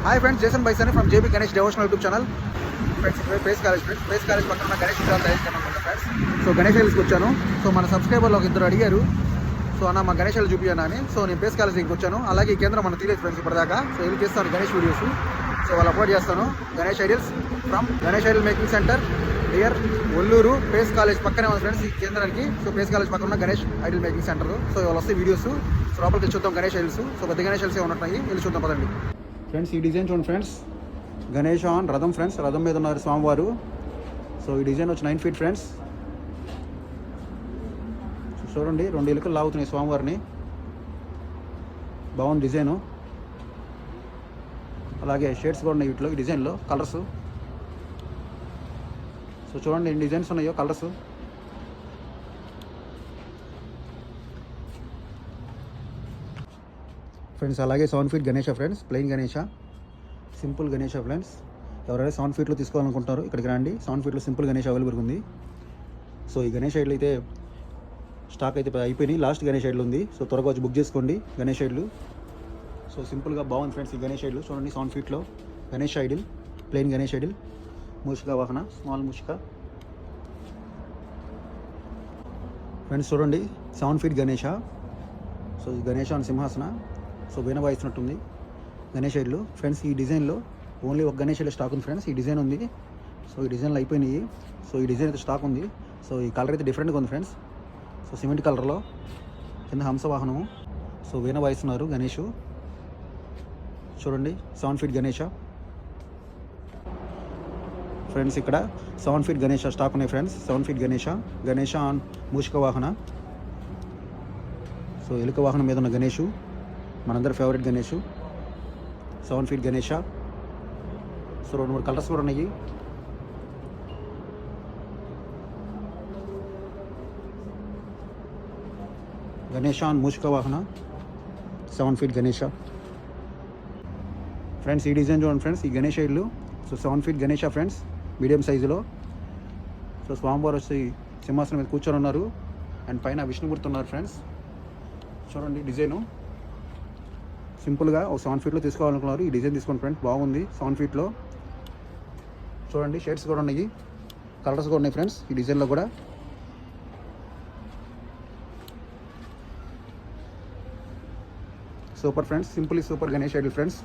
Hi friends, Jason Baisani from JB Ganesh devotional YouTube channel. Friends ప్రేస్ college పక్కన గణేష్ విగ్రహాలు తయారు చేయమనుకుంటా ఫ్రెండ్స్. సో గణేష్ హైల్స్కి వచ్చాను. సో మన సబ్స్క్రైబర్లు ఒక ఇద్దరు అడిగారు, సో అన్న మా గణేష్ హైల్ చూపించాను అని. సో నేను ప్రేస్ కాలేజ్ దగ్గరికి వచ్చాను. అలాగే ఈ కేంద్రం మనం తీయలేదు ఫ్రెండ్స్ ఇప్పటిదాకా. సో ఇది చేస్తాను గణేష్ వీడియోస్, సో వాళ్ళు అప్లోడ్ చేస్తాను. Ganesh idols from Ganesh idol making centre near Olluru ప్రేస్ కాలేజ్ పక్కనే ఉంది ఫ్రెండ్స్ ఈ కేంద్రానికి. సో ప్రేస్ కాలేజ్ పక్కన ఉన్న Ganesh idol making centre. So వాళ్ళు వస్తే వీడియోస్. సో లోపలికి చూద్దాం గణేష్ ఐడిల్స్. సో పెద్ద గణేష్ ఐడిల్స్ ఉన్నట్టున్నాయి, వెళ్ళి చూద్దాం పదండి ఫ్రెండ్స్. ఈ డిజైన్ చూడండి ఫ్రెండ్స్, గణేష్ ఆన్ రథం ఫ్రెండ్స్. రథం మీద ఉన్నారు స్వామివారు. సో ఈ డిజైన్ వచ్చి 9 feet ఫ్రెండ్స్. చూడండి 2 ఎలుకలు లాగుతున్నాయి స్వామివారిని. బాగుంది డిజైను. అలాగే షేడ్స్ కూడా ఉన్నాయి వీటిలో, ఈ డిజైన్లో కలర్స్. సో చూడండి ఎన్ని డిజైన్స్ ఉన్నాయో కలర్స్. ఫ్రెండ్స్ అలాగే 7 feet Ganesha friends, plain Ganesha, simple Ganesha friends. ఎవరైనా 7 feetలో తీసుకోవాలనుకుంటారో ఇక్కడికి రండి. 7 feetలో సింపుల్ గణేష్ అవైలబుల్ ఉంది. సో ఈ గణేష్ ఐడ్లు అయితే స్టాక్ అయితే అయిపోయినాయి, లాస్ట్ గణేష్ ఐడ్లు ఉంది. సో త్వరగా వచ్చి బుక్ చేసుకోండి గణేష్ ఐడ్లు. సో సింపుల్గా బాగుంది ఫ్రెండ్స్ ఈ గణేష్ ఐడ్లు. చూడండి 7 feetలో Ganesh idol, plain Ganesh idol, మూషిక వాహన, స్మాల్ మూషిక ఫ్రెండ్స్. చూడండి 7 feet గణేష. సో ఈ గణేష అని సింహాసన. సో వీణ వాయిస్తున్నట్టుంది గణేష్ ఐడ్లు ఫ్రెండ్స్. ఈ డిజైన్లో ఓన్లీ ఒక గణేష్ ఐడ్ల స్టాక్ ఉంది ఫ్రెండ్స్. ఈ డిజైన్ ఉంది. సో ఈ డిజైన్లో అయిపోయినాయి. సో ఈ డిజైన్ అయితే స్టాక్ ఉంది. సో ఈ కలర్ అయితే డిఫరెంట్గా ఉంది ఫ్రెండ్స్. సో సిమెంట్ కలర్లో కింద హంసవాహనము. సో వీణ వాయిస్తున్నారు గణేష్. చూడండి 7 feet గణేష ఫ్రెండ్స్. ఇక్కడ 7 feet గణేష స్టాక్ ఉన్నాయి ఫ్రెండ్స్. 7 feet గణేష ఆన్ మూషిక వాహన. సో ఎలుక వాహనం మీద ఉన్న గణేషు, మనందరి favourite Ganesh. 7 feet Ganesha. So 2-3 colours కూడా ఉన్నాయి. గణేష ఆన్ మూషిక వాహన, 7 feet గణేష ఫ్రెండ్స్. ఈ డిజైన్ చూడండి ఫ్రెండ్స్, ఈ గణేష్ ఐడ్లు. So 7 feet Ganesha friends, medium సైజులో. సో స్వామివారు వచ్చి సింహాసనం మీద కూర్చొని ఉన్నారు. అండ్ పైన విష్ణుమూర్తి ఉన్నారు ఫ్రెండ్స్. చూడండి డిజైను సింపుల్గా ఒక 7 feetలో తీసుకోవాలనుకున్నారు. ఈ డిజైన్ తీసుకోండి ఫ్రెండ్స్, బాగుంది 7 feetలో. చూడండి షేడ్స్ కూడా ఉన్నాయి, కలర్స్ కూడా ఉన్నాయి ఫ్రెండ్స్ ఈ డిజైన్లో కూడా. Super friends, simple super Ganesh idol friends.